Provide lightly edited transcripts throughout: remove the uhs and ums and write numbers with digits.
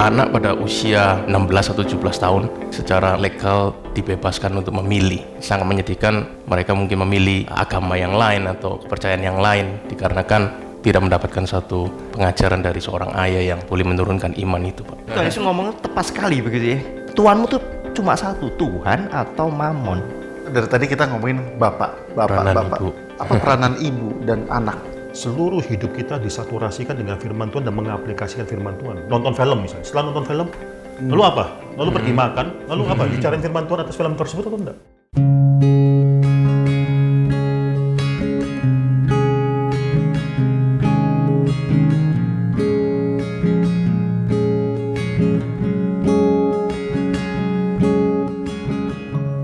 anak pada usia 16 atau 17 tahun secara legal dibebaskan untuk memilih. Sangat menyedihkan, mereka mungkin memilih agama yang lain atau kepercayaan yang lain dikarenakan tidak mendapatkan satu pengajaran dari seorang ayah yang boleh menurunkan iman itu, Pak. Tuhan Yesus ngomong tepat sekali begitu ya. Tuhanmu tuh cuma satu, Tuhan atau Mamon. Dari tadi kita ngomongin bapak. Ibu. Apa peranan ibu dan anak? Seluruh hidup kita disaturasikan dengan firman Tuhan dan mengaplikasikan firman Tuhan. Nonton film misalnya, setelah nonton film, lalu apa? Lalu pergi makan, lalu apa? Bicarain firman Tuhan atas film tersebut atau enggak?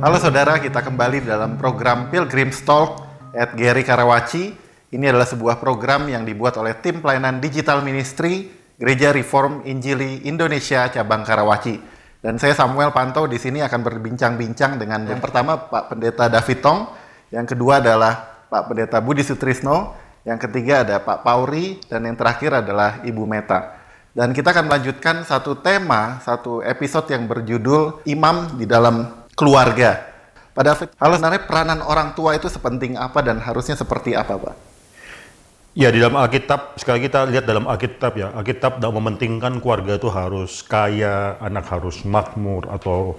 Halo saudara, kita kembali dalam program Pilgrim's Talk at GRI Karawaci. Ini adalah sebuah program yang dibuat oleh tim pelayanan digital ministry Gereja Reform Injili Indonesia cabang Karawaci. Dan saya Samuel Pantau di sini akan berbincang-bincang dengan yang pertama Pak Pendeta David Tong, yang kedua adalah Pak Pendeta Budi Sutrisno, yang ketiga ada Pak Pauri, dan yang terakhir adalah Ibu Meta. Dan kita akan melanjutkan satu tema, satu episode yang berjudul Imam di dalam keluarga. Pak David, sebenarnya peranan orang tua itu sepenting apa dan harusnya seperti apa, Pak? Ya, di dalam Alkitab, sekali kita lihat dalam Alkitab ya, Alkitab tidak mementingkan keluarga itu harus kaya, anak harus makmur atau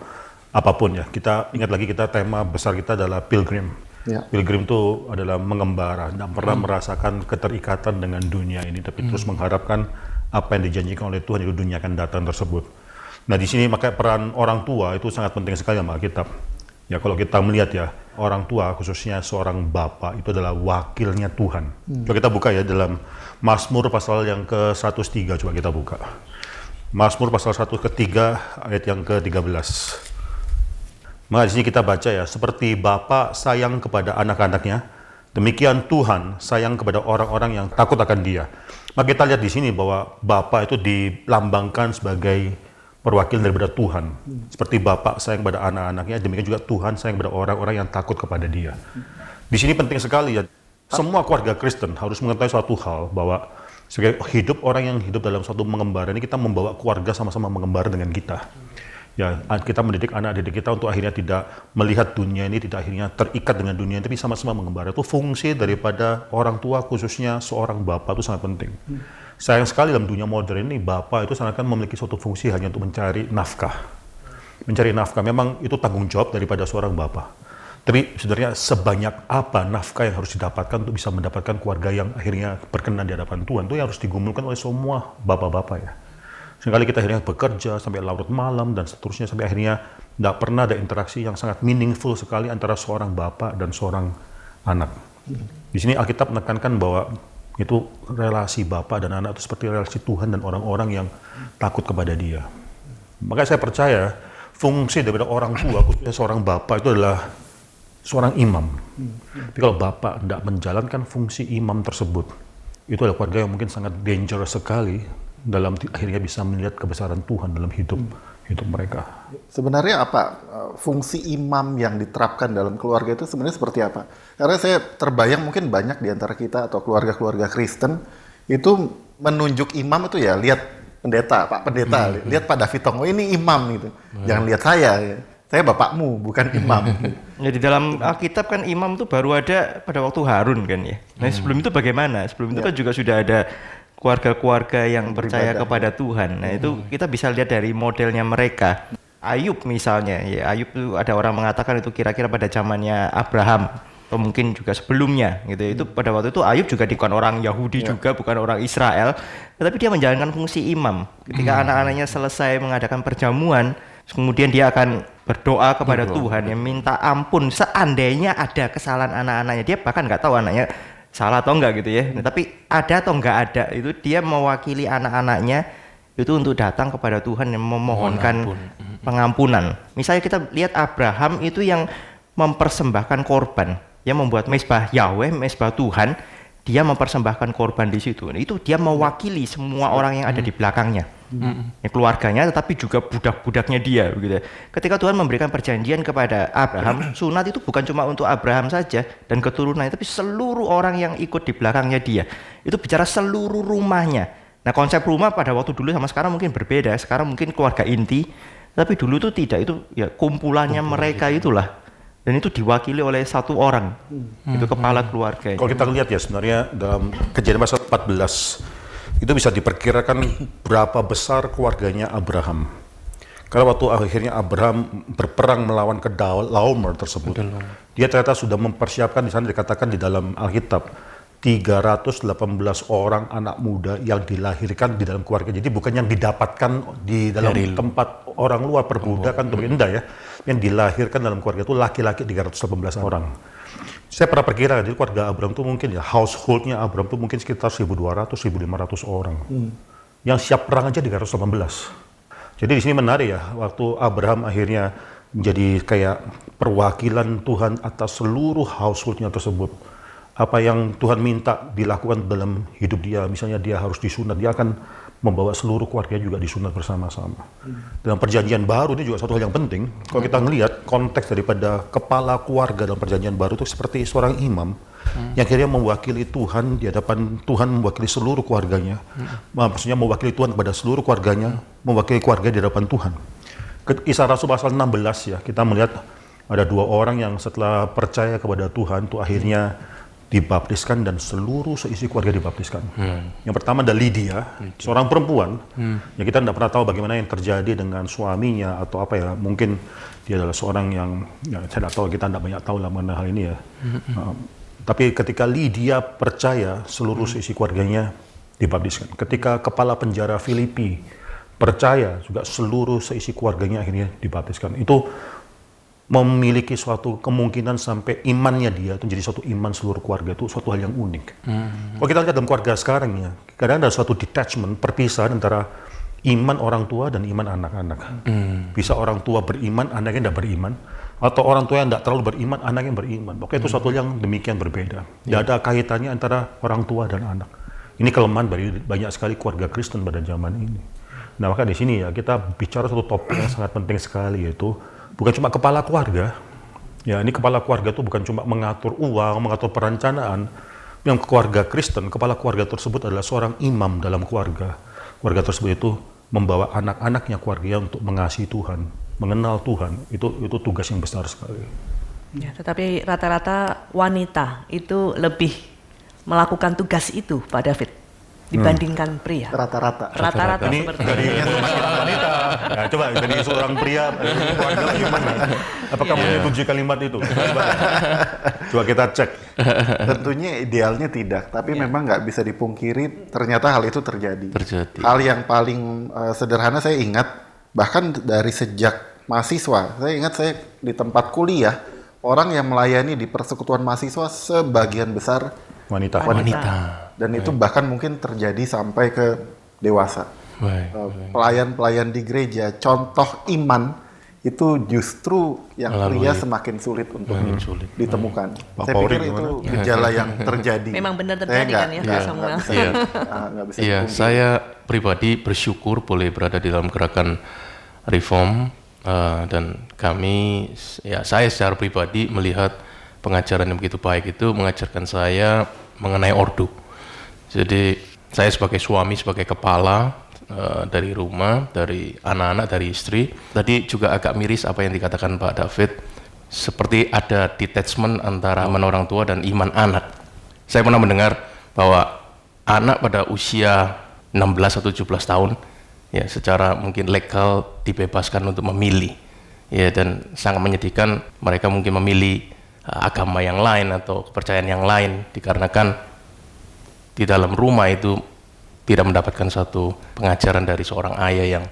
apapun ya. Kita ingat lagi tema besar kita adalah pilgrim. Ya. Pilgrim itu adalah mengembara, tidak pernah merasakan keterikatan dengan dunia ini, tapi terus mengharapkan apa yang dijanjikan oleh Tuhan, itu dunia akan datang tersebut. Nah, di sini makanya peran orang tua itu sangat penting sekali dalam Alkitab. Ya, kalau kita melihat ya, orang tua khususnya seorang bapak itu adalah wakilnya Tuhan. Coba kita buka ya dalam Mazmur pasal yang ke-103, coba kita buka. Mazmur pasal 103 ayat yang ke-13. Maka di sini kita baca ya, seperti bapa sayang kepada anak-anaknya, demikian Tuhan sayang kepada orang-orang yang takut akan Dia. Maka kita lihat di sini bahwa bapa itu dilambangkan sebagai perwakilan daripada Tuhan. Seperti Bapak sayang kepada anak-anaknya, demikian juga Tuhan sayang kepada orang-orang yang takut kepada Dia. Di sini penting sekali ya, semua keluarga Kristen harus mengetahui suatu hal bahwa sebagai hidup orang yang hidup dalam suatu mengembara ini, kita membawa keluarga sama-sama mengembara dengan kita. Ya, kita mendidik anak didik kita untuk akhirnya tidak melihat dunia ini, tidak akhirnya terikat dengan dunia ini, tapi sama-sama mengembara. Itu fungsi daripada orang tua, khususnya seorang bapak, itu sangat penting. Sayang sekali dalam dunia modern ini, bapak itu seakan memiliki suatu fungsi hanya untuk mencari nafkah. Mencari nafkah, memang itu tanggung jawab daripada seorang bapak. Tapi sebenarnya sebanyak apa nafkah yang harus didapatkan untuk bisa mendapatkan keluarga yang akhirnya berkenan di hadapan Tuhan, itu yang harus digumulkan oleh semua bapak-bapak ya. Seringkali kita akhirnya bekerja sampai larut malam dan seterusnya, sampai akhirnya tidak pernah ada interaksi yang sangat meaningful sekali antara seorang bapak dan seorang anak. Di sini Alkitab menekankan bahwa itu relasi bapak dan anak itu seperti relasi Tuhan dan orang-orang yang takut kepada Dia. Makanya saya percaya fungsi daripada orang tua, khususnya seorang bapak, itu adalah seorang imam. Tapi kalau bapak tidak menjalankan fungsi imam tersebut, itu adalah keluarga yang mungkin sangat dangerous sekali dalam akhirnya bisa melihat kebesaran Tuhan dalam hidup mereka. Sebenarnya apa fungsi imam yang diterapkan dalam keluarga itu sebenarnya seperti apa? Karena saya terbayang mungkin banyak di antara kita atau keluarga-keluarga Kristen itu menunjuk imam itu ya, lihat pendeta, Pak Pendeta, lihat Pak David Tong, oh ini imam gitu. Jangan lihat saya ya. Saya bapakmu, bukan imam. Ya, di dalam Alkitab kan imam itu baru ada pada waktu Harun kan ya. Nah, sebelum itu bagaimana? Sebelum itu kan juga sudah ada keluarga-keluarga yang percaya kepada Tuhan. Nah, itu kita bisa lihat dari modelnya mereka. Ayub misalnya, ya Ayub itu ada orang mengatakan itu kira-kira pada zamannya Abraham atau mungkin juga sebelumnya gitu. Itu pada waktu itu Ayub juga bukan orang Yahudi juga, bukan orang Israel, tetapi dia menjalankan fungsi imam. Ketika anak-anaknya selesai mengadakan perjamuan, kemudian dia akan berdoa kepada Tuhan yang minta ampun seandainya ada kesalahan anak-anaknya. Dia bahkan nggak tahu anaknya salah atau enggak gitu ya. Nah, tapi ada atau enggak ada, itu dia mewakili anak-anaknya itu untuk datang kepada Tuhan yang memohonkan pengampunan. Misalnya kita lihat Abraham itu yang mempersembahkan korban, yang membuat mezbah Yahweh, mezbah Tuhan, dia mempersembahkan korban di situ. Itu dia mewakili semua orang yang ada di belakangnya. Ya, keluarganya, tetapi juga budak-budaknya dia begitu. Ketika Tuhan memberikan perjanjian kepada Abraham, sunat itu bukan cuma untuk Abraham saja dan keturunannya, tapi seluruh orang yang ikut di belakangnya dia. Itu bicara seluruh rumahnya. Nah konsep rumah pada waktu dulu sama sekarang mungkin berbeda. Sekarang mungkin keluarga inti, tapi dulu itu tidak, itu ya kumpulannya mereka itulah. Dan itu diwakili oleh satu orang, itu kepala keluarga. Kalau kita lihat ya sebenarnya dalam Kejadian pasal 14 itu bisa diperkirakan berapa besar keluarganya Abraham. Karena waktu akhirnya Abraham berperang melawan Kedalaomer tersebut, dia ternyata sudah mempersiapkan, di sana dikatakan di dalam Alkitab 318 orang anak muda yang dilahirkan di dalam keluarga. Jadi bukan yang didapatkan di dalam tempat orang luar perbudakan, enggak ya. Yang dilahirkan dalam keluarga itu laki-laki 318 orang. Saya pernah perkirakan, jadi keluarga Abraham itu mungkin ya, household-nya Abraham itu mungkin sekitar 1.200-1.500 orang. Yang siap perang aja 318. Jadi di sini menarik ya, waktu Abraham akhirnya menjadi kayak perwakilan Tuhan atas seluruh household-nya tersebut. Apa yang Tuhan minta dilakukan dalam hidup dia, misalnya dia harus disunat, dia akan membawa seluruh keluarga juga disunat bersama-sama. Dalam perjanjian baru ini juga satu hal yang penting, kalau kita melihat konteks daripada kepala keluarga dalam perjanjian baru itu seperti seorang imam yang akhirnya mewakili Tuhan di hadapan Tuhan, mewakili seluruh keluarganya. Maksudnya mewakili Tuhan kepada seluruh keluarganya, mewakili keluarga di hadapan Tuhan. Kisah Rasul pasal 16 ya, kita melihat ada 2 orang yang setelah percaya kepada Tuhan itu akhirnya dibaptiskan dan seluruh seisi keluarga dibaptiskan. Yang pertama ada Lydia, seorang perempuan. Ya kita tidak pernah tahu bagaimana yang terjadi dengan suaminya atau apa ya. Mungkin dia adalah seorang yang, ya, saya tidak tahu, kita tidak banyak tahu lah mengenai hal ini ya. Tapi ketika Lydia percaya, seluruh seisi keluarganya dibaptiskan. Ketika kepala penjara Filipi percaya, juga seluruh seisi keluarganya akhirnya dibaptiskan. Itu memiliki suatu kemungkinan sampai imannya dia itu menjadi suatu iman seluruh keluarga, itu suatu hal yang unik. Kalau kita lihat dalam keluarga sekarang ya, kadang ada suatu detachment, perpisahan antara iman orang tua dan iman anak-anak. Bisa orang tua beriman, anaknya tidak beriman, atau orang tua yang tidak terlalu beriman, anaknya beriman. Pokoknya itu suatu yang demikian berbeda. Tidak ada kaitannya antara orang tua dan anak. Ini kelemahan dari banyak sekali keluarga Kristen pada zaman ini. Nah maka di sini ya kita bicara satu topik yang sangat penting sekali, yaitu bukan cuma kepala keluarga. Ya, ini kepala keluarga itu bukan cuma mengatur uang, mengatur perencanaan. Yang keluarga Kristen, kepala keluarga tersebut adalah seorang imam dalam keluarga. Keluarga tersebut itu membawa anak-anaknya keluarga untuk mengasihi Tuhan, mengenal Tuhan. Itu tugas yang besar sekali. Ya, tetapi rata-rata wanita itu lebih melakukan tugas itu, Pak David, dibandingkan pria. Rata-rata Ini seperti dari itu. semakin wanita. Nah, coba dari seorang pria, keluarga gimana? Apakah menyetujui kalimat itu? Coba kita cek. tentunya idealnya tidak, tapi memang nggak bisa dipungkiri ternyata hal itu terjadi. Hal yang paling sederhana saya ingat, bahkan dari sejak mahasiswa, saya ingat saya di tempat kuliah, orang yang melayani di persekutuan mahasiswa sebagian besar Wanita. dan itu bahkan mungkin terjadi sampai ke dewasa. Pelayan-pelayan di gereja, contoh iman itu justru yang pria semakin sulit untuk ditemukan. Saya pikir itu gejala yang terjadi. Memang benar terjadi kan ya, Pak Samuel? Iya, saya pribadi bersyukur boleh berada di dalam gerakan Reform, dan kami, ya saya secara pribadi melihat pengajaran yang begitu baik itu mengajarkan saya mengenai ordo. Jadi saya sebagai suami, sebagai kepala dari rumah, dari anak-anak, dari istri, tadi juga agak miris apa yang dikatakan Pak David, seperti ada detachment antara iman orang tua dan iman anak. Saya pernah mendengar bahwa anak pada usia 16 atau 17 tahun ya secara mungkin legal dibebaskan untuk memilih, ya, dan sangat menyedihkan mereka mungkin memilih agama yang lain atau kepercayaan yang lain dikarenakan di dalam rumah itu tidak mendapatkan satu pengajaran dari seorang ayah yang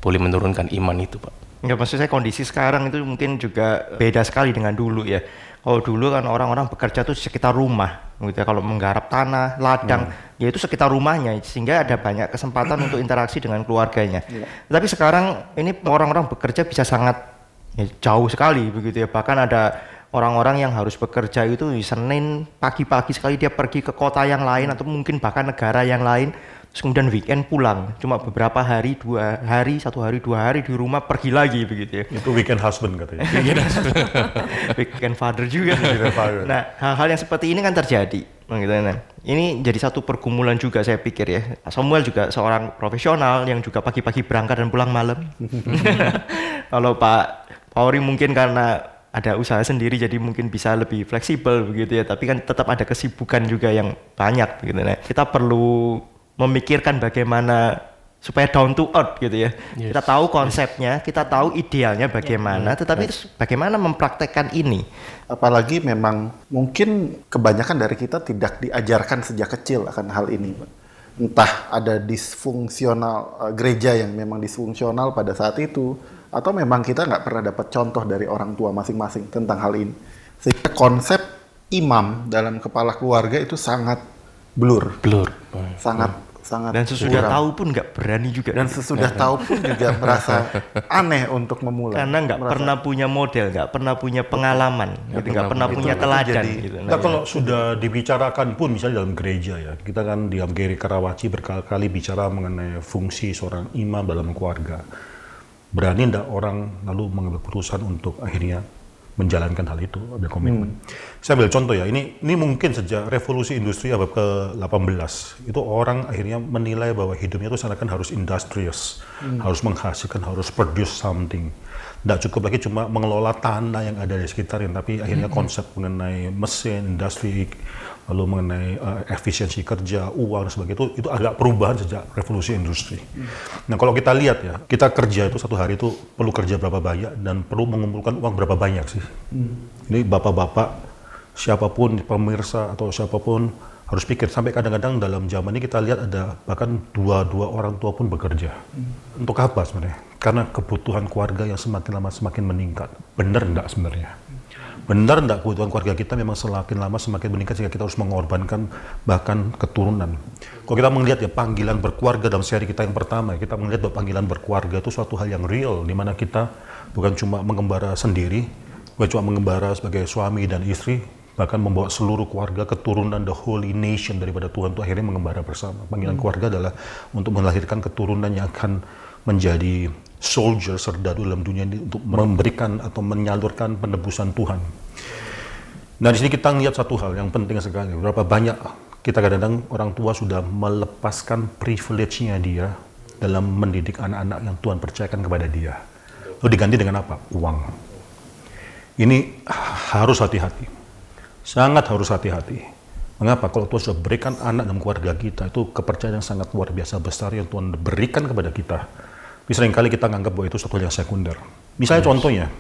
boleh menurunkan iman itu, Pak. Ya, maksud saya kondisi sekarang itu mungkin juga beda sekali dengan dulu ya. Kalau dulu kan orang-orang bekerja itu sekitar rumah, gitu ya. Kalau menggarap tanah, ladang, ya itu sekitar rumahnya, sehingga ada banyak kesempatan untuk interaksi dengan keluarganya. Tapi sekarang ini orang-orang bekerja bisa sangat jauh sekali, begitu ya. Bahkan ada orang-orang yang harus bekerja itu di Senin pagi-pagi sekali dia pergi ke kota yang lain atau mungkin bahkan negara yang lain, terus kemudian weekend pulang, cuma beberapa hari, 2 hari, 1 hari, 2 hari di rumah, pergi lagi begitu ya. Itu weekend husband katanya. Weekend father juga. Nah, hal-hal yang seperti ini kan terjadi. Gitu. Nah, ini jadi satu pergumulan juga saya pikir ya. Samuel juga seorang profesional yang juga pagi-pagi berangkat dan pulang malam. Kalau Pak Pauri mungkin karena ada usaha sendiri jadi mungkin bisa lebih fleksibel begitu ya. Tapi kan tetap ada kesibukan juga yang banyak begitu. Nah, kita perlu memikirkan bagaimana supaya down to earth gitu ya. Yes. Kita tahu konsepnya, kita tahu idealnya bagaimana, tetapi bagaimana mempraktekkan ini. Apalagi memang mungkin kebanyakan dari kita tidak diajarkan sejak kecil akan hal ini, Pak. Entah ada disfungsional gereja yang memang disfungsional pada saat itu, atau memang kita nggak pernah dapat contoh dari orang tua masing-masing tentang hal ini. Sehingga konsep imam dalam kepala keluarga itu sangat blur. Sangat Dan sesudah kurang. tahu pun nggak berani juga. Dan sesudah tahu pun juga merasa aneh untuk memulai. Karena nggak pernah punya model, nggak pernah punya pengalaman, nggak pernah punya teladan. Gitu. Nah, kalau sudah dibicarakan pun misalnya dalam gereja ya, kita kan di GRI Karawaci berkali-kali bicara mengenai fungsi seorang imam dalam keluarga. Berani enggak orang lalu mengambil keputusan untuk akhirnya menjalankan hal itu, ada komitmen. Saya ambil contoh ya, ini mungkin sejak revolusi industri abad ke-18, itu orang akhirnya menilai bahwa hidupnya itu seakan harus industrious, harus menghasilkan, harus produce something. Tidak cukup lagi cuma mengelola tanah yang ada di sekitarnya, tapi akhirnya konsep mengenai mesin, industri, lalu mengenai efisiensi kerja, uang dan sebagainya itu agak perubahan sejak revolusi industri. Nah kalau kita lihat ya, kita kerja itu satu hari itu perlu kerja berapa banyak dan perlu mengumpulkan uang berapa banyak sih. Ini bapak-bapak, siapapun pemirsa atau siapapun harus pikir, sampai kadang-kadang dalam zaman ini kita lihat ada bahkan dua orang tua pun bekerja. Untuk apa sebenarnya? Karena kebutuhan keluarga yang semakin lama semakin meningkat. Benar enggak sebenarnya? Benar enggak kebutuhan keluarga kita memang semakin lama semakin meningkat sehingga kita harus mengorbankan bahkan keturunan. Kalau kita melihat ya panggilan berkeluarga dalam seri kita yang pertama, kita melihat bahwa panggilan berkeluarga itu suatu hal yang real, di mana kita bukan cuma mengembara sendiri, bukan cuma mengembara sebagai suami dan istri, bahkan membawa seluruh keluarga, keturunan, the holy nation daripada Tuhan itu akhirnya mengembara bersama. Panggilan keluarga adalah untuk melahirkan keturunan yang akan menjadi soldier, serdadu dalam dunia ini untuk memberikan atau menyalurkan penebusan Tuhan. Nah di sini kita lihat satu hal yang penting sekali. Berapa banyak kita kadang-kadang orang tua sudah melepaskan privilege-nya dia dalam mendidik anak-anak yang Tuhan percayakan kepada dia. Lalu diganti dengan apa? Uang. Ini harus hati-hati. Sangat harus hati-hati. Mengapa? Kalau Tuhan sudah berikan anak dalam keluarga kita, itu kepercayaan yang sangat luar biasa besar yang Tuhan berikan kepada kita. Tapi seringkali kita menganggap bahwa itu suatu hal yang sekunder. Misalnya contohnya,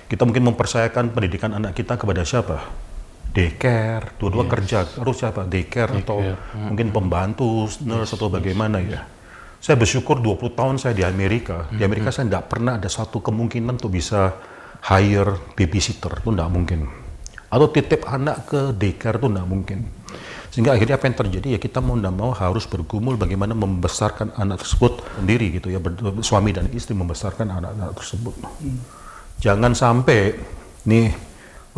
kita mungkin mempercayakan pendidikan anak kita kepada siapa? Daycare, dua-dua kerja. Harus siapa? Daycare atau mungkin pembantu, nurse atau bagaimana ya. Saya bersyukur 20 tahun saya di Amerika. Di Amerika saya tidak pernah ada satu kemungkinan untuk bisa hire babysitter. Itu tidak mungkin. Atau titip anak ke daycare itu tidak mungkin. Sehingga akhirnya apa yang terjadi ya kita mau tidak mau harus bergumul bagaimana membesarkan anak tersebut sendiri gitu ya, suami dan istri membesarkan anak-anak tersebut. Jangan sampai nih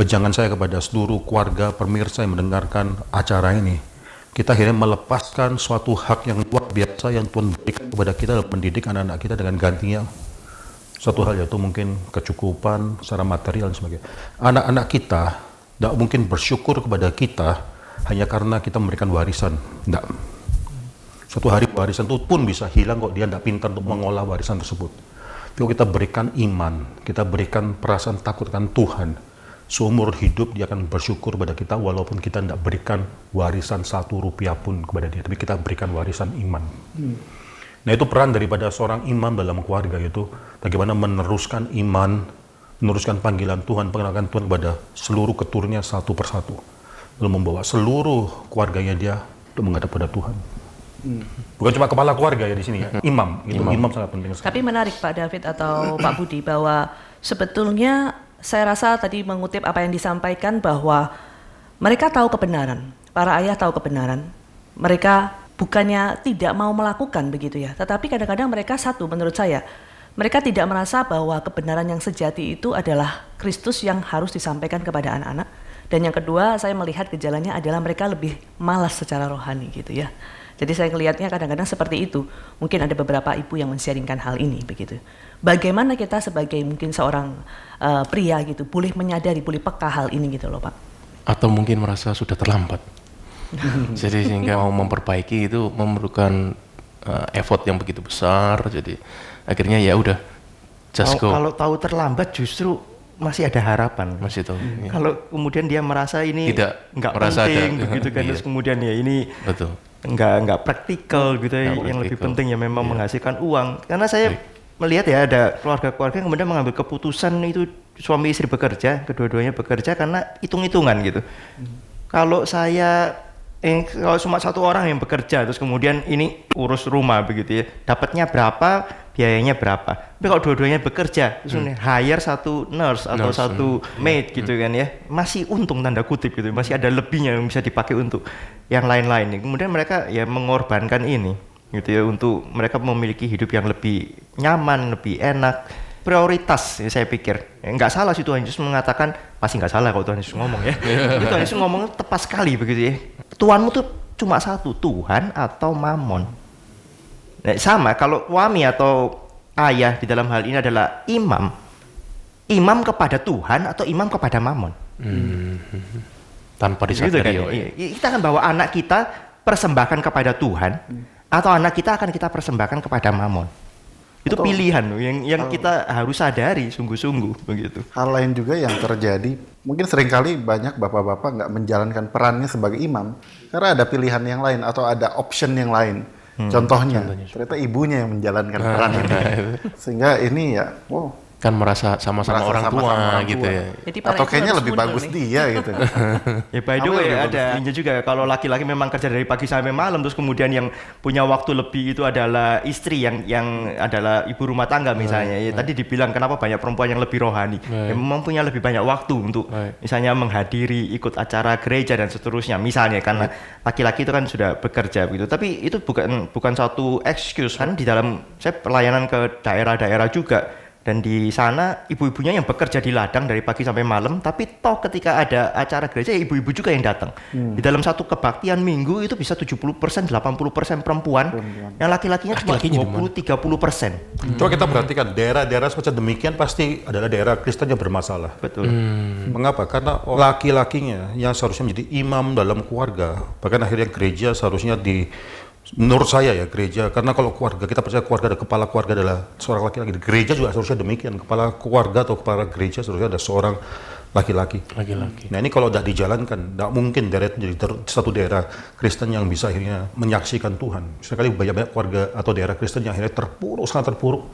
wejangan saya kepada seluruh keluarga pemirsa yang mendengarkan acara ini, kita akhirnya melepaskan suatu hak yang luar biasa yang Tuhan berikan kepada kita dalam mendidik anak-anak kita dengan gantinya satu hal yaitu mungkin kecukupan secara material dan sebagainya. Anak-anak kita tidak mungkin bersyukur kepada kita hanya karena kita memberikan warisan. Tidak. Suatu hari warisan itu pun bisa hilang kok dia tidak pintar untuk mengolah warisan tersebut. Kalau kita berikan iman, kita berikan perasaan takut akan Tuhan, seumur hidup dia akan bersyukur kepada kita walaupun kita tidak berikan warisan 1 rupiah pun kepada dia, tapi kita berikan warisan iman. Nah itu peran daripada seorang imam dalam keluarga, yaitu bagaimana meneruskan iman, meneruskan panggilan Tuhan, pengenalan Tuhan kepada seluruh keturunannya satu persatu. Lalu membawa seluruh keluarganya dia untuk menghadap pada Tuhan. Bukan cuma kepala keluarga ya di sini ya, imam. Imam sangat penting sekali. Tapi menarik Pak David atau Pak Budi bahwa sebetulnya saya rasa tadi mengutip apa yang disampaikan bahwa mereka tahu kebenaran, para ayah tahu kebenaran, mereka bukannya tidak mau melakukan begitu ya, tetapi kadang-kadang mereka satu menurut saya, mereka tidak merasa bahwa kebenaran yang sejati itu adalah Kristus yang harus disampaikan kepada anak-anak. Dan yang kedua, saya melihat gejalanya adalah mereka lebih malas secara rohani gitu ya. Jadi saya melihatnya kadang-kadang seperti itu. Mungkin ada beberapa ibu yang men-sharingkan hal ini begitu. Bagaimana kita sebagai mungkin seorang pria gitu boleh menyadari, boleh peka hal ini gitu loh Pak. Atau mungkin merasa sudah terlambat. Jadi sehingga mau memperbaiki itu memerlukan effort yang begitu besar. Jadi akhirnya ya udah just go. Kalau tahu terlambat justru masih ada harapan. Masih tahu. Ya. Kalau kemudian dia merasa ini Tidak nggak merasa penting ada. begitu kan, Iya. terus kemudian ya ini Betul. nggak praktikal gitu ya, Nggak yang lebih praktikal. penting ya memang Iya. menghasilkan uang. Karena saya melihat ya ada keluarga-keluarga yang kemudian mengambil keputusan itu suami istri bekerja, kedua-duanya bekerja karena hitung-hitungan gitu. Kalau kalau cuma satu orang yang bekerja terus kemudian ini urus rumah begitu ya, dapatnya berapa, biayanya berapa. Tapi kalau dua-duanya bekerja, terus hire satu nurse atau Nurse, satu maid gitu kan ya, masih untung tanda kutip gitu, masih ada lebihnya yang bisa dipakai untuk yang lain-lain. Kemudian mereka ya mengorbankan ini gitu ya untuk mereka memiliki hidup yang lebih nyaman, lebih enak. Prioritas ya saya pikir nggak salah sih Tuhan Yesus mengatakan, pasti nggak salah kalau Tuhan Yesus ngomong ya. Tapi Tuhan Yesus ngomong tepat sekali begitu ya. Tuhanmu tuh cuma satu, Tuhan atau Mamon. Nah, sama kalau suami atau ayah di dalam hal ini adalah imam kepada Tuhan atau imam kepada Mamon. Tanpa Gitu disadari. kan? Iya. Kita akan bawa anak kita persembahkan kepada Tuhan atau anak kita akan kita persembahkan kepada Mamon. Itu Atau- pilihan loh yang kita harus sadari sungguh-sungguh begitu. Hal lain juga yang terjadi, mungkin seringkali banyak bapak-bapak nggak menjalankan perannya sebagai imam karena ada pilihan yang lain atau ada option yang lain. Contohnya, ternyata ibunya yang menjalankan peran ini. Sehingga ini ya, wow, Kan merasa sama-sama merasa orang sama-sama tua orang gitu tua. ya. Jadi para Atau ibu kayaknya harus lebih mundur bagus nih. dia gitu. Ya by the Apa way yang lebih ada ini juga kalau laki-laki memang kerja dari pagi sampai malam terus kemudian yang punya waktu lebih itu adalah istri yang adalah ibu rumah tangga misalnya. Ya, tadi dibilang kenapa banyak perempuan yang lebih rohani. Ya, memang punya lebih banyak waktu untuk misalnya menghadiri ikut acara gereja dan seterusnya misalnya karena laki-laki itu kan sudah bekerja begitu. Tapi itu bukan satu excuse kan di dalam saya pelayanan ke daerah-daerah juga. Dan di sana ibu-ibunya yang bekerja di ladang dari pagi sampai malam, tapi toh ketika ada acara gereja ya ibu-ibu juga yang datang. Di dalam satu kebaktian minggu itu bisa 70%, 80% perempuan, yang laki-lakinya cuma 20-30%. Coba kita perhatikan daerah-daerah semacam demikian pasti adalah daerah Kristen yang bermasalah. Betul. Mengapa? Karena laki-lakinya yang seharusnya menjadi imam dalam keluarga, bahkan akhirnya gereja seharusnya menurut saya ya gereja, karena kalau keluarga, kita percaya keluarga, ada kepala keluarga adalah seorang laki-laki. Gereja juga seharusnya demikian, kepala keluarga atau kepala gereja seharusnya ada seorang laki-laki. Laki-laki. Nah ini kalau tidak dijalankan, tidak mungkin daerah itu jadi satu daerah Kristen yang bisa akhirnya menyaksikan Tuhan. Sekali banyak keluarga atau daerah Kristen yang akhirnya terpuruk, sangat terpuruk.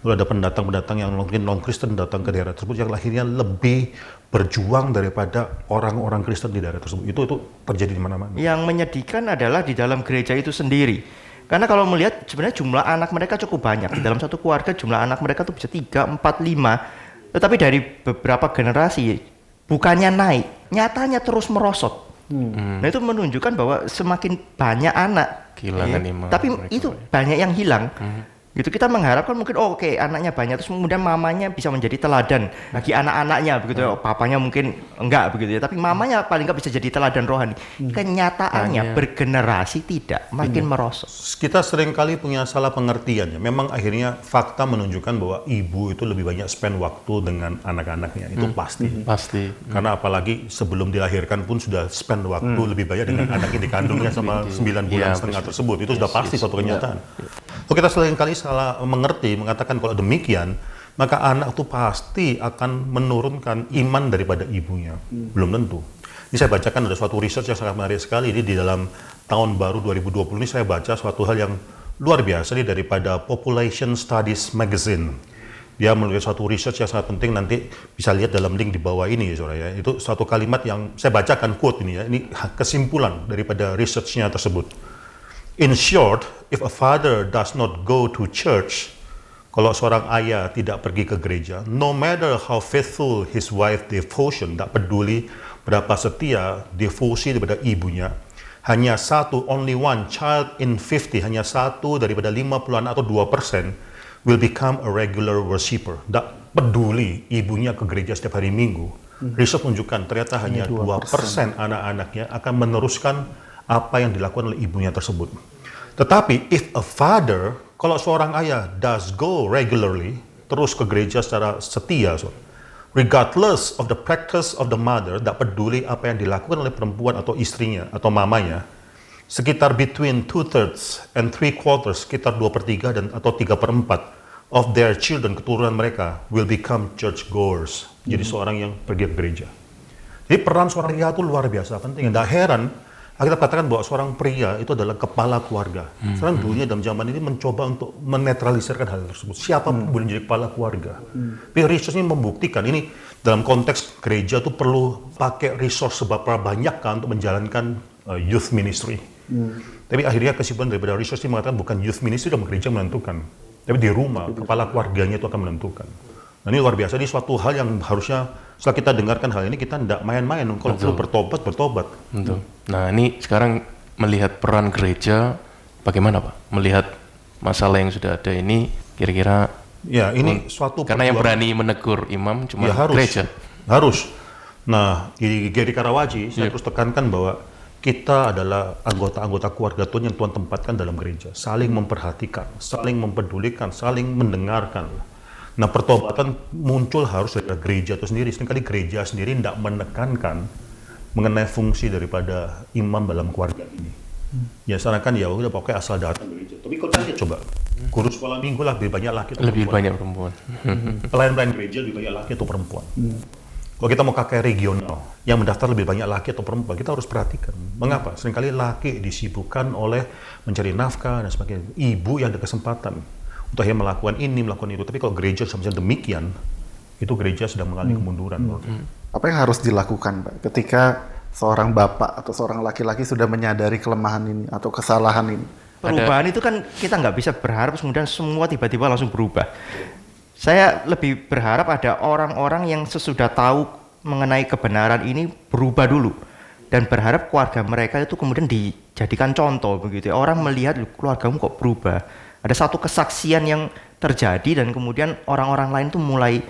Lalu ada pendatang-pendatang yang mungkin non-Kristen datang ke daerah tersebut yang akhirnya lebih berjuang daripada orang-orang Kristen di daerah tersebut. Itu terjadi di mana-mana. Yang menyedihkan adalah di dalam gereja itu sendiri. Karena kalau melihat sebenarnya jumlah anak mereka cukup banyak. Di dalam satu keluarga jumlah anak mereka tuh bisa 3, 4, 5. Tetapi dari beberapa generasi bukannya naik, nyatanya terus merosot. Nah itu menunjukkan bahwa semakin banyak anak, Kehilangan imam tapi mereka, itu ya. banyak yang hilang. Gitu kita mengharapkan mungkin oke, anaknya banyak terus kemudian mamanya bisa menjadi teladan bagi anak-anaknya begitu ya. Papanya mungkin enggak begitu ya, tapi mamanya paling enggak bisa jadi teladan rohani. Kenyataannya bergenerasi tidak, makin merosot. Kita seringkali punya salah pengertian ya. Memang akhirnya fakta menunjukkan bahwa ibu itu lebih banyak spend waktu dengan anak-anaknya. Itu pasti. Pasti. Karena apalagi sebelum dilahirkan pun sudah spend waktu lebih banyak dengan anak yang dikandungnya sama 9 bulan Iya, setengah tersebut. Itu sudah pasti suatu kenyataan. So, kita seringkali salah mengerti, mengatakan kalau demikian, maka anak itu pasti akan menurunkan iman daripada ibunya. Belum tentu. Ini saya bacakan ada suatu research yang sangat menarik sekali. Ini di dalam tahun baru 2020 ini saya baca suatu hal yang luar biasa ini daripada Population Studies Magazine. Dia menulis suatu research yang sangat penting, nanti bisa lihat dalam link di bawah ini ya saudara ya. Itu suatu kalimat yang saya bacakan quote ini ya. Ini kesimpulan daripada research-nya tersebut. In short, if a father does not go to church, kalau seorang ayah tidak pergi ke gereja, no matter how faithful his wife devotion, tak peduli berapa setia devosi daripada ibunya, hanya satu, only one child in 50, hanya satu daripada 50-an atau 2% will become a regular worshipper. Tak peduli ibunya ke gereja setiap hari Minggu. Riset menunjukkan ternyata hanya 2% anak-anaknya akan meneruskan apa yang dilakukan oleh ibunya tersebut. Tetapi if a father, kalau seorang ayah does go regularly, terus ke gereja secara setia, regardless of the practice of the mother, tak peduli apa yang dilakukan oleh perempuan atau istrinya atau mamanya, sekitar between 2/3 and 3/4, sekitar 2/3 dan atau 3/4 of their children, keturunan mereka, will become church goers. Jadi seorang yang pergi ke gereja. Jadi peran seorang pria itu luar biasa penting. Tidak heran kita katakan bahwa seorang pria itu adalah kepala keluarga. Sekarang dunia dalam zaman ini mencoba untuk menetralisirkan hal tersebut. Siapa pun boleh jadi kepala keluarga. Tapi resource ini membuktikan ini dalam konteks gereja itu perlu pakai resource seberapa banyak kan untuk menjalankan youth ministry. Tapi akhirnya kesimpulan daripada resource ini mengatakan bukan youth ministry dan gereja menentukan. Tapi di rumah, kepala keluarganya itu akan menentukan. Nah, ini luar biasa, ini suatu hal yang harusnya setelah kita dengarkan hal ini, kita tidak main-main. Kalau perlu bertobat. Betul. Nah, ini sekarang melihat peran gereja, bagaimana Pak? Melihat masalah yang sudah ada ini, kira-kira... Ya, ini suatu karena yang berani menegur imam cuma ya, gereja. Harus. Nah, di GRI Karawaci, saya terus tekankan bahwa kita adalah anggota-anggota keluarga Tuhan yang Tuhan tempatkan dalam gereja. Saling memperhatikan, saling mempedulikan, saling mendengarkan. Nah, pertobatan muncul harus dari gereja itu sendiri. Seringkali gereja sendiri tidak menekankan mengenai fungsi daripada imam dalam keluarga ini. Ya, sana kan ya udah pokoknya asal datang gereja. Tapi kalau tanya coba, guru sekolah minggu lah lebih banyak laki atau Lebih perempuan? banyak perempuan. Pelayan-pelayan gereja lebih banyak laki atau perempuan? Kalau kita mau pakai regional, yang mendaftar lebih banyak laki atau perempuan, kita harus perhatikan. Mengapa? Seringkali laki disibukkan oleh mencari nafkah dan sebagainya. Ibu yang ada kesempatan untuk akhirnya melakukan ini, melakukan itu. Tapi kalau gereja sama demikian, itu gereja sedang mengalami kemunduran. Apa yang harus dilakukan, Pak, ketika seorang bapak atau seorang laki-laki sudah menyadari kelemahan ini atau kesalahan ini? Perubahan itu kan kita nggak bisa berharap kemudian semua tiba-tiba langsung berubah. Saya lebih berharap ada orang-orang yang sesudah tahu mengenai kebenaran ini berubah dulu. Dan berharap keluarga mereka itu kemudian dijadikan contoh begitu. Orang melihat keluargamu kok berubah. Ada satu kesaksian yang terjadi dan kemudian orang-orang lain tuh mulai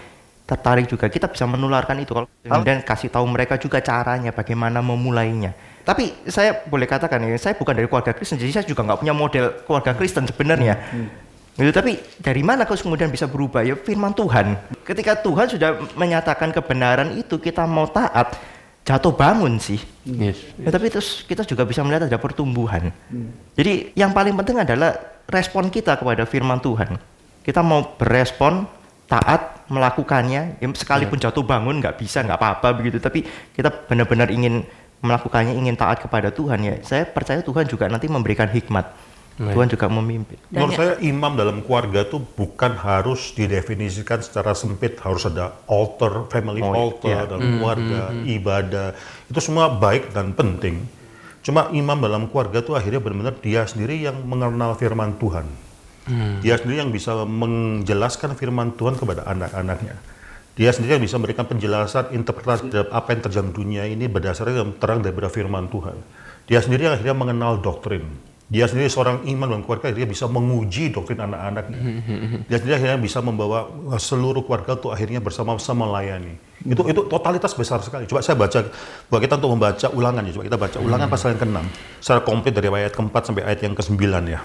tertarik juga. Kita bisa menularkan itu kalau kemudian kasih tahu mereka juga caranya bagaimana memulainya. Tapi saya boleh katakan ya, saya bukan dari keluarga Kristen, jadi saya juga nggak punya model keluarga Kristen sebenarnya. Gitu, tapi dari mana kau kemudian bisa berubah? Ya firman Tuhan. Ketika Tuhan sudah menyatakan kebenaran itu, kita mau taat, jatuh bangun sih. Yes. Ya, tapi terus kita juga bisa melihat ada pertumbuhan. Jadi yang paling penting adalah respon kita kepada firman Tuhan. Kita mau berespon, taat, melakukannya. Ya, sekalipun jatuh bangun nggak bisa, nggak apa-apa begitu. Tapi kita benar-benar ingin melakukannya, ingin taat kepada Tuhan ya. Saya percaya Tuhan juga nanti memberikan hikmat. Tuhan juga memimpin. Menurut saya imam dalam keluarga itu bukan harus didefinisikan secara sempit, harus ada altar, family altar dalam keluarga, ibadah. Itu semua baik dan penting. Cuma imam dalam keluarga itu akhirnya benar-benar dia sendiri yang mengenal firman Tuhan. Dia sendiri yang bisa menjelaskan firman Tuhan kepada anak-anaknya. Dia sendiri yang bisa memberikan penjelasan, interpretasi terhadap apa yang terjadi di dunia ini berdasarkan terang daripada firman Tuhan. Dia sendiri yang akhirnya mengenal doktrin. Dia sendiri seorang imam dalam keluarga, dia bisa menguji doktrin anak-anaknya. Dia sendiri akhirnya bisa membawa seluruh keluarga untuk akhirnya bersama-sama melayani. Itu totalitas besar sekali. Coba saya baca, buat kita untuk membaca ulangan ya. Coba kita baca ulangan pasal yang ke-6. Secara komplit dari ayat ke-4 sampai ayat yang ke-9 ya.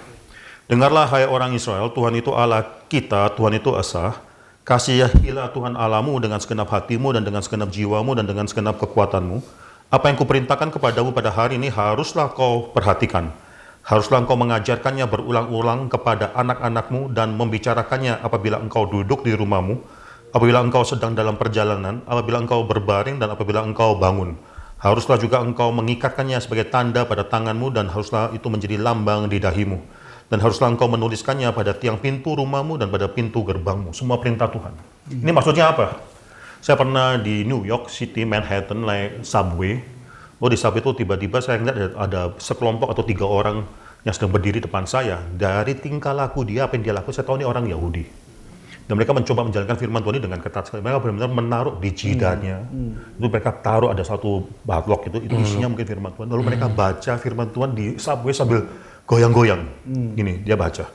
Dengarlah hai orang Israel, Tuhan itu Allah kita, Tuhan itu Esa. Kasihilah Tuhan Allahmu dengan segenap hatimu dan dengan segenap jiwamu dan dengan segenap kekuatanmu. Apa yang kuperintahkan kepadamu pada hari ini haruslah kau perhatikan. Haruslah engkau mengajarkannya berulang-ulang kepada anak-anakmu dan membicarakannya apabila engkau duduk di rumahmu, apabila engkau sedang dalam perjalanan, apabila engkau berbaring dan apabila engkau bangun. Haruslah juga engkau mengikatkannya sebagai tanda pada tanganmu dan haruslah itu menjadi lambang di dahimu. Dan haruslah engkau menuliskannya pada tiang pintu rumahmu dan pada pintu gerbangmu. Semua perintah Tuhan. Ini maksudnya apa? Saya pernah di New York City, Manhattan, naik subway. Di subway itu tiba-tiba saya lihat ada sekelompok atau 3 orang yang sedang berdiri depan saya. Dari tingkah laku dia, apa yang dia lakukan, saya tahu ini orang Yahudi. Dan mereka mencoba menjalankan firman Tuhan ini dengan ketat sekali. Mereka benar-benar menaruh di jidatnya. Itu mereka taruh ada satu backlog itu isinya mungkin firman Tuhan. Lalu mereka baca firman Tuhan di subway sambil goyang-goyang. Gini, dia baca.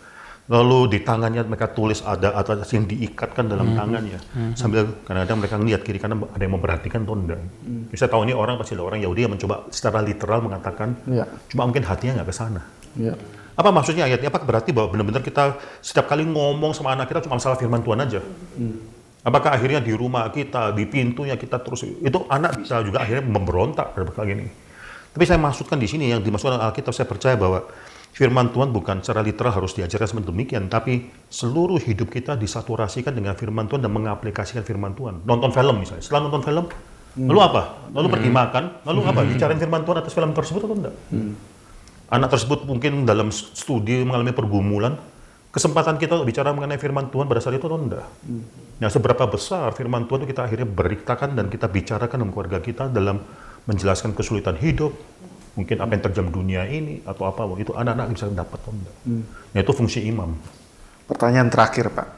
Lalu di tangannya mereka tulis ada atas yang diikatkan dalam tangannya. Sambil kadang-kadang mereka lihat kiri kanan ada yang memperhatikan atau enggak. Saya tahu ini orang pasti ada orang Yahudi yang mencoba secara literal mengatakan, cuma mungkin hatinya nggak ke sana. Apa maksudnya ayatnya? Apa berarti bahwa benar-benar kita setiap kali ngomong sama anak kita cuma masalah firman Tuhan aja? Apakah akhirnya di rumah kita, di pintunya kita terus, itu anak bisa juga akhirnya memberontak kayak gini. Tapi saya maksudkan di sini yang dimaksudkan Alkitab, saya percaya bahwa firman Tuhan bukan secara literal harus diajarkan seperti demikian, tapi seluruh hidup kita disaturasikan dengan firman Tuhan dan mengaplikasikan firman Tuhan. Nonton film misalnya, setelah nonton film, lalu apa? Lalu pergi makan, lalu apa? Bicarain firman Tuhan atas film tersebut atau enggak? Anak tersebut mungkin dalam studi mengalami pergumulan, kesempatan kita untuk bicara mengenai firman Tuhan pada saat itu atau enggak? Nah, seberapa besar firman Tuhan itu kita akhirnya beritakan dan kita bicarakan dengan keluarga kita dalam menjelaskan kesulitan hidup, mungkin apa yang terjadi dunia ini atau apa, itu anak-anak bisa dapat atau enggak. Nah, itu fungsi imam. Pertanyaan terakhir, Pak.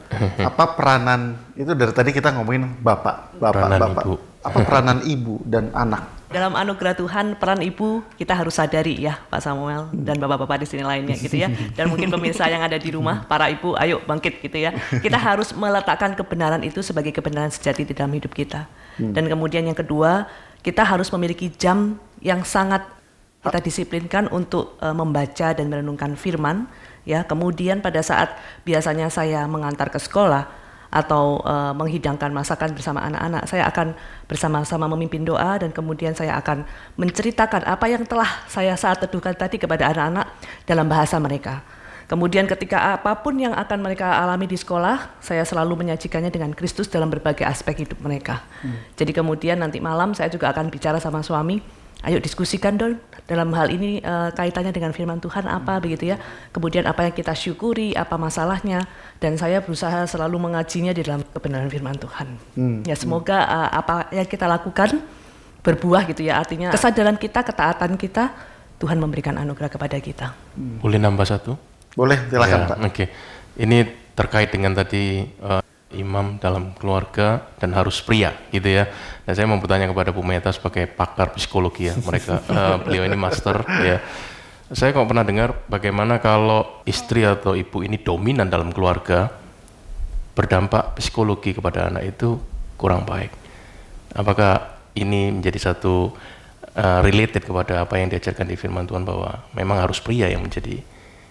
Apa peranan, itu dari tadi kita ngomongin bapak. Ibu. Apa peranan ibu dan anak? Dalam anugerah Tuhan, peran ibu kita harus sadari ya, Pak Samuel dan bapak-bapak di sini lainnya gitu ya. Dan mungkin pemirsa yang ada di rumah, para ibu, ayo bangkit gitu ya. Kita harus meletakkan kebenaran itu sebagai kebenaran sejati di dalam hidup kita. Dan kemudian yang kedua, kita harus memiliki jam yang sangat kita disiplinkan untuk membaca dan merenungkan firman. Ya, kemudian pada saat biasanya saya mengantar ke sekolah atau menghidangkan masakan bersama anak-anak, saya akan bersama-sama memimpin doa dan kemudian saya akan menceritakan apa yang telah saya saat teduhkan tadi kepada anak-anak dalam bahasa mereka. Kemudian ketika apapun yang akan mereka alami di sekolah, saya selalu menyajikannya dengan Kristus dalam berbagai aspek hidup mereka. Jadi kemudian nanti malam saya juga akan bicara sama suami, ayo diskusikan dong dalam hal ini kaitannya dengan firman Tuhan apa begitu ya. Kemudian apa yang kita syukuri, apa masalahnya, dan saya berusaha selalu mengajinya di dalam kebenaran firman Tuhan. Ya semoga apa yang kita lakukan berbuah gitu ya, artinya kesadaran kita, ketaatan kita, Tuhan memberikan anugerah kepada kita. Boleh nambah satu? Boleh, silakan Ya, Pak. Oke. Ini terkait dengan tadi imam dalam keluarga dan harus pria gitu ya. Dan saya mau bertanya kepada Bu Meta sebagai pakar psikologi ya. Beliau ini master ya. Saya kok pernah dengar bagaimana kalau istri atau ibu ini dominan dalam keluarga, berdampak psikologi kepada anak itu kurang baik. Apakah ini menjadi satu related kepada apa yang diajarkan di firman Tuhan bahwa memang harus pria yang menjadi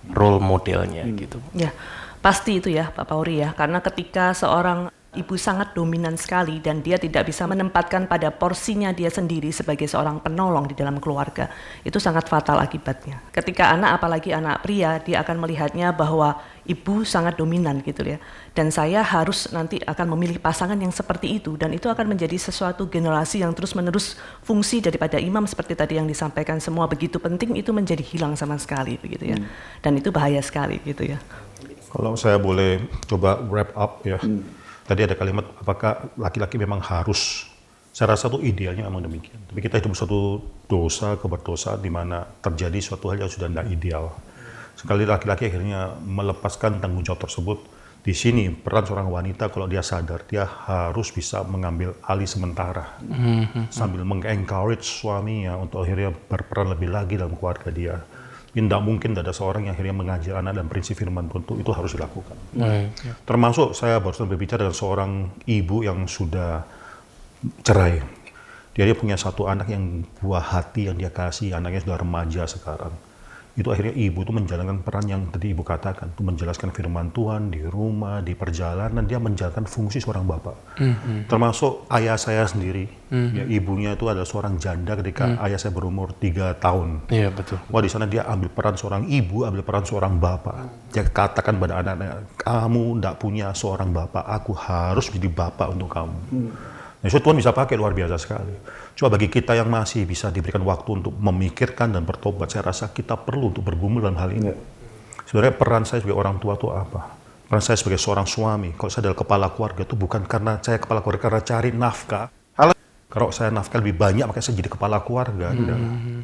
role modelnya gitu? Ya, pasti itu ya Pak Pauri ya, karena ketika seorang ibu sangat dominan sekali dan dia tidak bisa menempatkan pada porsinya dia sendiri sebagai seorang penolong di dalam keluarga, itu sangat fatal akibatnya. Ketika anak, apalagi anak pria, dia akan melihatnya bahwa ibu sangat dominan gitu ya, dan saya harus nanti akan memilih pasangan yang seperti itu, dan itu akan menjadi sesuatu generasi yang terus menerus fungsi daripada imam seperti tadi yang disampaikan, semua begitu penting itu menjadi hilang sama sekali begitu ya, dan itu bahaya sekali gitu ya. Kalau saya boleh coba wrap up ya. Tadi ada kalimat, apakah laki-laki memang harus? Saya rasa itu idealnya memang demikian. Tapi kita hidup suatu dosa, keberdosaan di mana terjadi suatu hal yang sudah tidak ideal. Sekali laki-laki akhirnya melepaskan tanggung jawab tersebut. Di sini peran seorang wanita kalau dia sadar, dia harus bisa mengambil alih sementara. Sambil meng-encourage suaminya untuk akhirnya berperan lebih lagi dalam keluarga dia. Tidak mungkin ada seorang yang akhirnya mengajar anak dan prinsip firman Tuhan itu harus dilakukan. Termasuk saya barusan berbicara dengan seorang ibu yang sudah cerai. Dia punya satu anak yang buah hati yang dia kasih, anaknya sudah remaja sekarang. Itu akhirnya ibu itu menjalankan peran yang tadi ibu katakan, itu menjelaskan firman Tuhan di rumah, di perjalanan, dia menjalankan fungsi seorang bapak. Termasuk ayah saya sendiri, ya, ibunya itu adalah seorang janda ketika ayah saya berumur 3 tahun. Iya betul. Wah, di sana dia ambil peran seorang ibu, ambil peran seorang bapak. Dia katakan pada anak-anak, kamu tidak punya seorang bapak, aku harus menjadi bapak untuk kamu. Nah, itu Tuhan bisa pakai luar biasa sekali. Coba bagi kita yang masih bisa diberikan waktu untuk memikirkan dan bertobat, saya rasa kita perlu untuk bergumul dalam hal ini. Sebenarnya peran saya sebagai orang tua itu apa? Peran saya sebagai seorang suami, kalau saya adalah kepala keluarga itu bukan karena saya kepala keluarga karena cari nafkah. Kalau saya nafkah lebih banyak, makanya saya jadi kepala keluarga.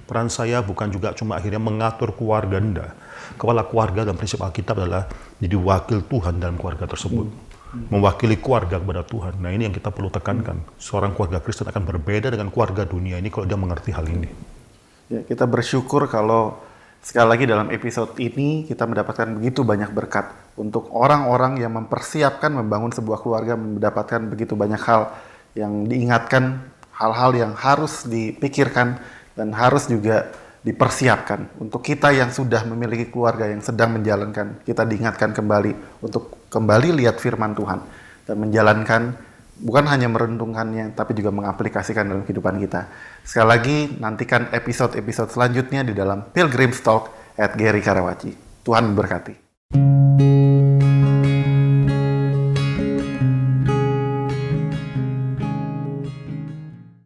Peran saya bukan juga cuma akhirnya mengatur keluarga, enggak. Kepala keluarga dalam prinsip Alkitab adalah jadi wakil Tuhan dalam keluarga tersebut. Mewakili keluarga kepada Tuhan. Nah, ini yang kita perlu tekankan. Seorang keluarga Kristen akan berbeda dengan keluarga dunia ini kalau dia mengerti hal ini. Ya, kita bersyukur kalau sekali lagi dalam episode ini kita mendapatkan begitu banyak berkat untuk orang-orang yang mempersiapkan membangun sebuah keluarga, mendapatkan begitu banyak hal yang diingatkan, hal-hal yang harus dipikirkan dan harus juga dipersiapkan. Untuk kita yang sudah memiliki keluarga yang sedang menjalankan, kita diingatkan kembali untuk kembali lihat firman Tuhan dan menjalankan bukan hanya merenungkannya, tapi juga mengaplikasikan dalam kehidupan kita. Sekali lagi, nantikan episode-episode selanjutnya di dalam Pilgrim's Talk at Gary Karawaci. Tuhan memberkati.